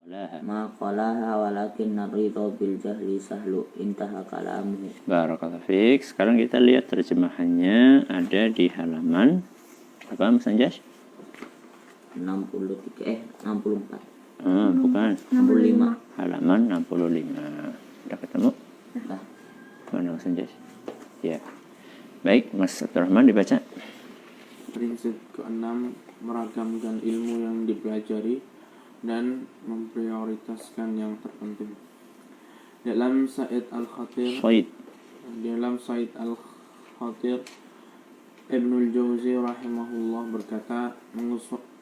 ma qalaha walakin ridha bil jahli sahlu intaha kalamuhu. Barakallahu fiik. Sekarang kita lihat terjemahannya ada di halaman apa Mas Anjas? 64. Bukan. 65. Halaman 65. Udah ketemu? Nah, Mana Mas Anjas? Ya. Baik, Mas Abdurrahman dibaca. Prinsip ke-6, meragamkan ilmu yang dipelajari dan memprioritaskan yang terpenting. Dalam Said Al-Khatir, Ibnul Jauzi rahimahullah berkata,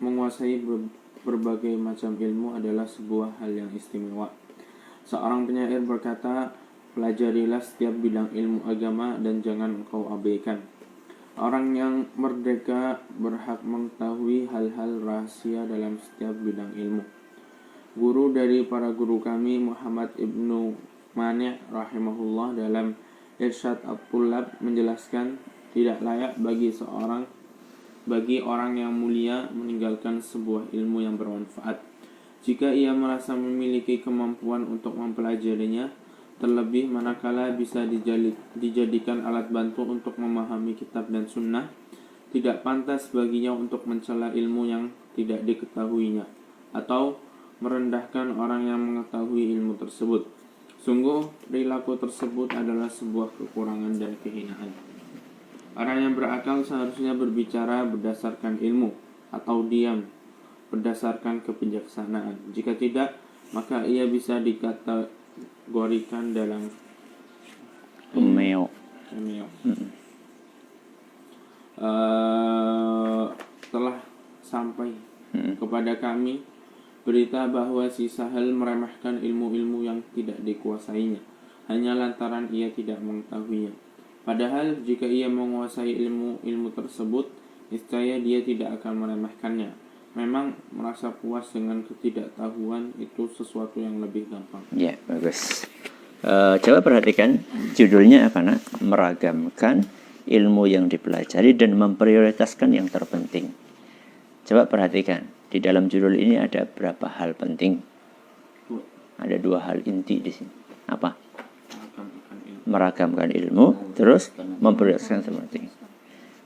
menguasai berbagai macam ilmu adalah sebuah hal yang istimewa. Seorang penyair berkata, pelajarilah setiap bidang ilmu agama dan jangan engkau abaikan. Orang yang merdeka berhak mengetahui hal-hal rahasia dalam setiap bidang ilmu. Guru dari para guru kami, Muhammad Ibnu Mani' rahimahullah, dalam Irsyad At-Tullab menjelaskan, tidak layak bagi orang yang mulia meninggalkan sebuah ilmu yang bermanfaat jika ia merasa memiliki kemampuan untuk mempelajarinya, terlebih manakala bisa dijadikan alat bantu untuk memahami kitab dan sunnah. Tidak pantas baginya untuk mencela ilmu yang tidak diketahuinya atau merendahkan orang yang mengetahui ilmu tersebut. Sungguh perilaku tersebut adalah sebuah kekurangan dan kehinaan. Orang yang berakal seharusnya berbicara berdasarkan ilmu atau diam berdasarkan kebijaksanaan. Jika tidak, maka ia bisa dikategorikan dalam Umeo. Telah sampai kepada kami berita bahwa si Sahal meremehkan ilmu-ilmu yang tidak dikuasainya hanya lantaran ia tidak mengetahuinya. Padahal jika ia menguasai ilmu tersebut, niscaya dia tidak akan meremehkannya. Memang merasa puas dengan ketidaktahuan itu sesuatu yang lebih gampang. Ya, bagus. Coba perhatikan judulnya apa nak? Meragamkan ilmu yang dipelajari dan memprioritaskan yang terpenting. Coba perhatikan, di dalam judul ini ada berapa hal penting? Ada 2 hal inti di sini. Apa? Meragamkan ilmu, terus memprioritaskan yang terpenting.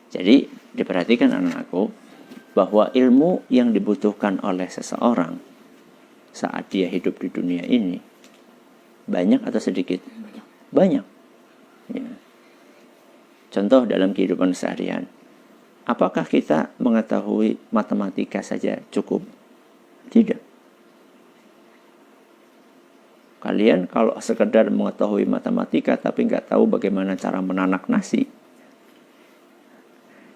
Jadi diperhatikan anak-anakku, bahwa ilmu yang dibutuhkan oleh seseorang saat dia hidup di dunia ini banyak atau sedikit? Banyak. Ya. Contoh dalam kehidupan seharian, apakah kita mengetahui matematika saja cukup? Tidak. Kalian kalau sekedar mengetahui matematika tapi nggak tahu bagaimana cara menanak nasi,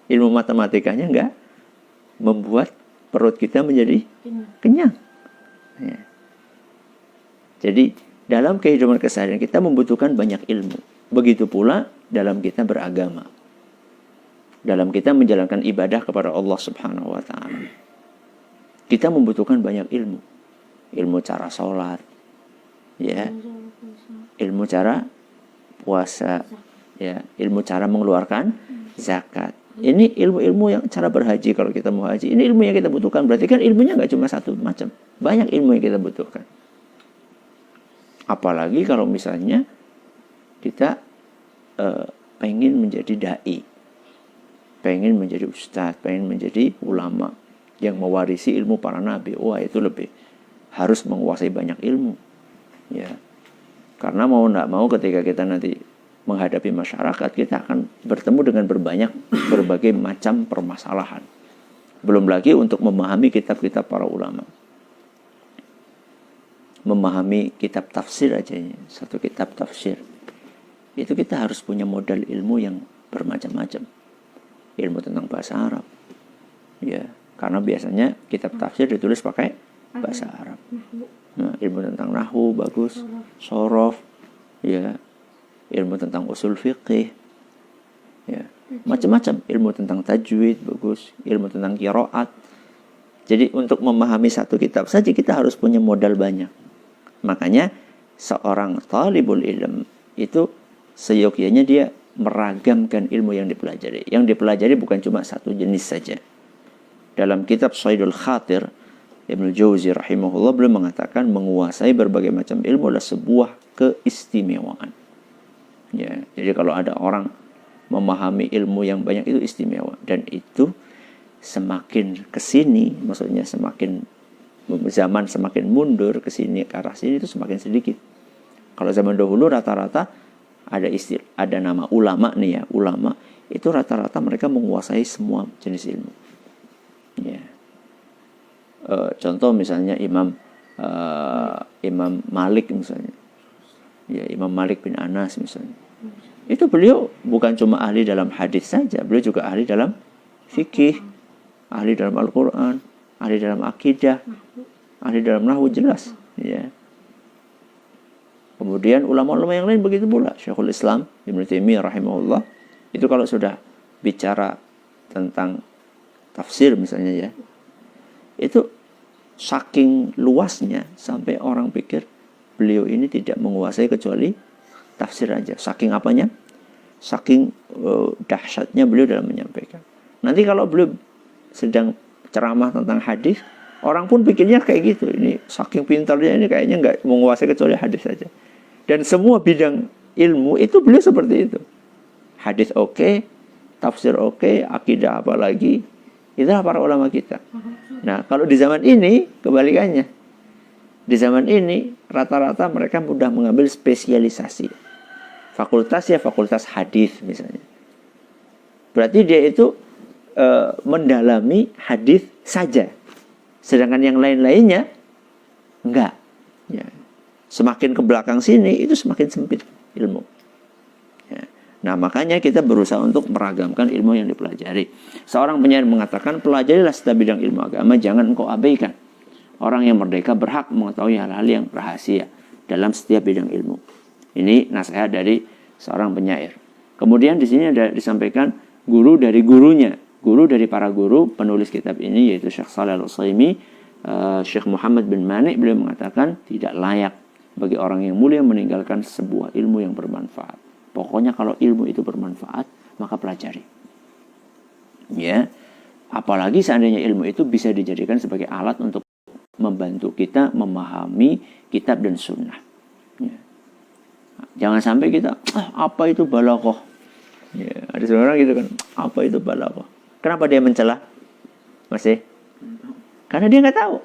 ilmu matematikanya nggak membuat perut kita menjadi kenyang. Ya. Jadi dalam kehidupan keseharian kita membutuhkan banyak ilmu. Begitu pula dalam kita beragama, dalam kita menjalankan ibadah kepada Allah Subhanahu wa Ta'ala, kita membutuhkan banyak ilmu. Ilmu cara sholat, ya, ilmu cara puasa, ya, ilmu cara mengeluarkan zakat. Ini ilmu-ilmu yang cara berhaji kalau kita mau haji. Ini ilmu yang kita butuhkan. Berarti kan ilmunya nggak cuma satu macam. Banyak ilmu yang kita butuhkan. Apalagi kalau misalnya kita pengen menjadi da'i, pengen menjadi ustadz, pengen menjadi ulama yang mewarisi ilmu para nabi. Wah, itu lebih harus menguasai banyak ilmu. Ya, karena mau nggak mau ketika kita nanti menghadapi masyarakat, kita akan bertemu dengan berbagai macam permasalahan. Belum lagi untuk memahami kitab-kitab para ulama. Memahami kitab tafsir aja, satu kitab tafsir. Itu kita harus punya modal ilmu yang bermacam-macam. Ilmu tentang bahasa Arab. Ya, karena biasanya kitab tafsir ditulis pakai bahasa Arab. Nah, ilmu tentang nahwu bagus, shorof, ya, ilmu tentang usul fiqih, ya, macam-macam, ilmu tentang tajwid bagus, ilmu tentang qiraat. Jadi untuk memahami satu kitab saja kita harus punya modal banyak. Makanya seorang talibul ilm itu seyogyanya dia meragamkan ilmu yang dipelajari. Yang dipelajari bukan cuma satu jenis saja. Dalam kitab Saidul Khatir, Ibnu Jauzi rahimahullah beliau mengatakan menguasai berbagai macam ilmu adalah sebuah keistimewaan. Ya, jadi kalau ada orang memahami ilmu yang banyak itu istimewa, dan itu semakin kesini, maksudnya semakin zaman semakin mundur kesini ke arah sini itu semakin sedikit. Kalau zaman dahulu rata-rata ada nama ulama nih ya, ulama itu rata-rata mereka menguasai semua jenis ilmu. Ya. Contoh misalnya Imam Malik misalnya, ya Imam Malik bin Anas misalnya, itu beliau bukan cuma ahli dalam hadis saja, beliau juga ahli dalam fikih, ahli dalam Al-Quran, ahli dalam akidah, ahli dalam nahwu, jelas. Ya. Kemudian ulama-ulama yang lain begitu pula. Syekhul Islam Ibnu Taimiyah rahimahullah itu kalau sudah bicara tentang tafsir misalnya ya, itu saking luasnya sampai orang pikir beliau ini tidak menguasai kecuali tafsir aja. Saking apanya? Saking dahsyatnya beliau dalam menyampaikan. Nanti kalau beliau sedang ceramah tentang hadis, orang pun pikirnya kayak gitu. Ini saking pintarnya, ini kayaknya nggak menguasai kecuali hadis saja. Dan semua bidang ilmu itu beliau seperti itu. Hadis oke, tafsir oke, akidah apalagi. Itulah para ulama kita. Nah, kalau di zaman ini kebalikannya. Di zaman ini rata-rata mereka mudah mengambil spesialisasi. Fakultas ya fakultas hadis misalnya. Berarti dia itu mendalami hadis saja. Sedangkan yang lain-lainnya enggak. Ya. Semakin ke belakang sini itu semakin sempit ilmu. Ya. Nah, makanya kita berusaha untuk meragamkan ilmu yang dipelajari. Seorang penyair mengatakan, pelajarilah setiap bidang ilmu agama, jangan engkau abaikan. Orang yang merdeka berhak mengetahui hal-hal yang rahasia dalam setiap bidang ilmu. Ini nasihat dari seorang penyair. Kemudian di sini ada disampaikan guru dari gurunya. Guru dari para guru penulis kitab ini yaitu Syekh Shalih Al-Utsaimin, Syekh Muhammad bin Mani, beliau mengatakan tidak layak bagi orang yang mulia meninggalkan sebuah ilmu yang bermanfaat. Pokoknya kalau ilmu itu bermanfaat, maka pelajari. Ya, apalagi seandainya ilmu itu bisa dijadikan sebagai alat untuk membantu kita memahami kitab dan sunnah. Ya. Jangan sampai kita, apa itu balaghah? Ya, ada seorang gitu kan, apa itu balaghah? Kenapa dia mencela? Masih? Karena dia nggak tahu.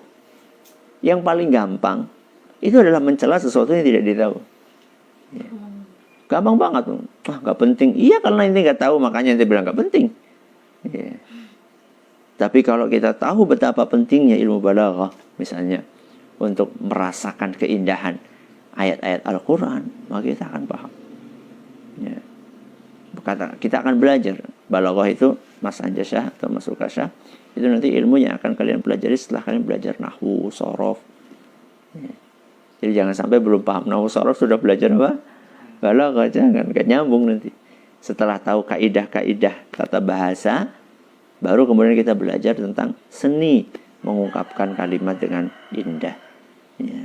Yang paling gampang itu adalah mencela sesuatu yang tidak ditahu. Ya. Gampang banget. Nggak penting. Iya, karena nanti nggak tahu, makanya nanti bilang nggak penting. Ya. Tapi kalau kita tahu betapa pentingnya ilmu balaghah, misalnya, untuk merasakan keindahan ayat-ayat Al-Quran, maka kita akan paham. Ya. Kita akan belajar. Balaghah itu, Mas Anjasyah atau Mas Rukasyah, itu nanti ilmu yang akan kalian pelajari setelah kalian belajar nahwu, sorof. Ya. Jadi jangan sampai belum paham nahwu, sorof sudah belajar apa? Balaghah, jangan, gak nyambung nanti. Setelah tahu kaidah-kaidah tata bahasa, baru kemudian kita belajar tentang seni mengungkapkan kalimat dengan indah. Ya.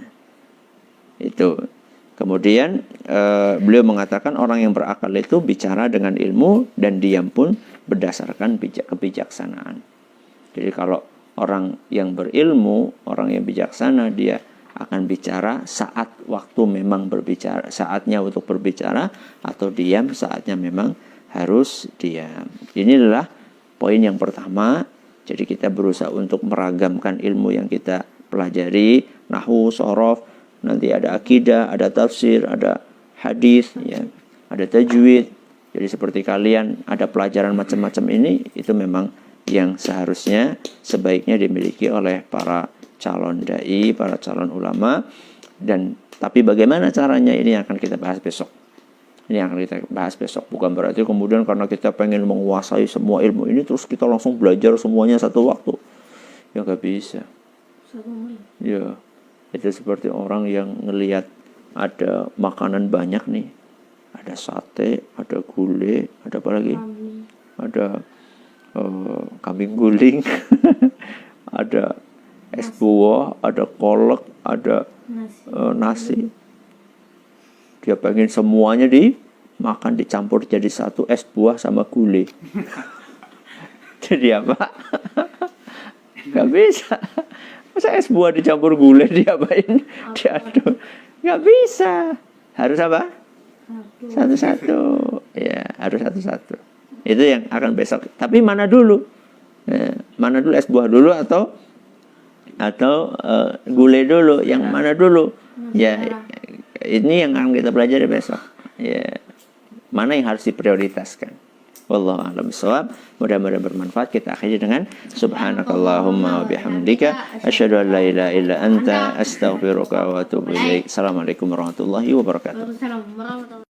Itu. Kemudian beliau mengatakan orang yang berakal itu bicara dengan ilmu dan diam pun berdasarkan kebijaksanaan. Jadi kalau orang yang berilmu, orang yang bijaksana, dia akan bicara saat waktu memang berbicara, saatnya untuk berbicara, atau diam saatnya memang harus diam. Ini adalah poin yang pertama. Jadi kita berusaha untuk meragamkan ilmu yang kita pelajari, nahwu, sorof, nanti ada akidah, ada tafsir, ada hadis, ya, ada tajwid. Jadi seperti kalian ada pelajaran macam-macam ini, itu memang yang seharusnya sebaiknya dimiliki oleh para calon dai, para calon ulama. Dan tapi bagaimana caranya, ini akan kita bahas besok. Ini akan kita bahas besok. Bukan berarti kemudian karena kita pengen menguasai semua ilmu ini terus kita langsung belajar semuanya satu waktu. Ya gak bisa. Ya, itu seperti orang yang ngelihat ada makanan banyak nih. Ada sate, ada gulai, ada apa lagi? Ada kambing guling, ada es buah, ada kolak, ada nasi. Dia pengen semuanya dimakan, dicampur jadi satu, es buah sama gulai. Jadi apa? Gak bisa. Masa es buah dicampur gula diapain? Diaduk. Nggak bisa. Harus apa? Satu-satu. Ya, harus satu-satu. Itu yang akan besok. Tapi mana dulu? Mana dulu, es buah dulu atau gulai dulu? Yang mana dulu? Ya, ini yang akan kita pelajari besok. Ya, mana yang harus diprioritaskan? Wallahu a'lam bishawab. Mudah-mudahan bermanfaat. Kita akhiri dengan subhanakallahumma wa bihamdika asyhadu an la ilaha illa anta astaghfiruka wa atubu ilaik. Assalamualaikum warahmatullahi wabarakatuh.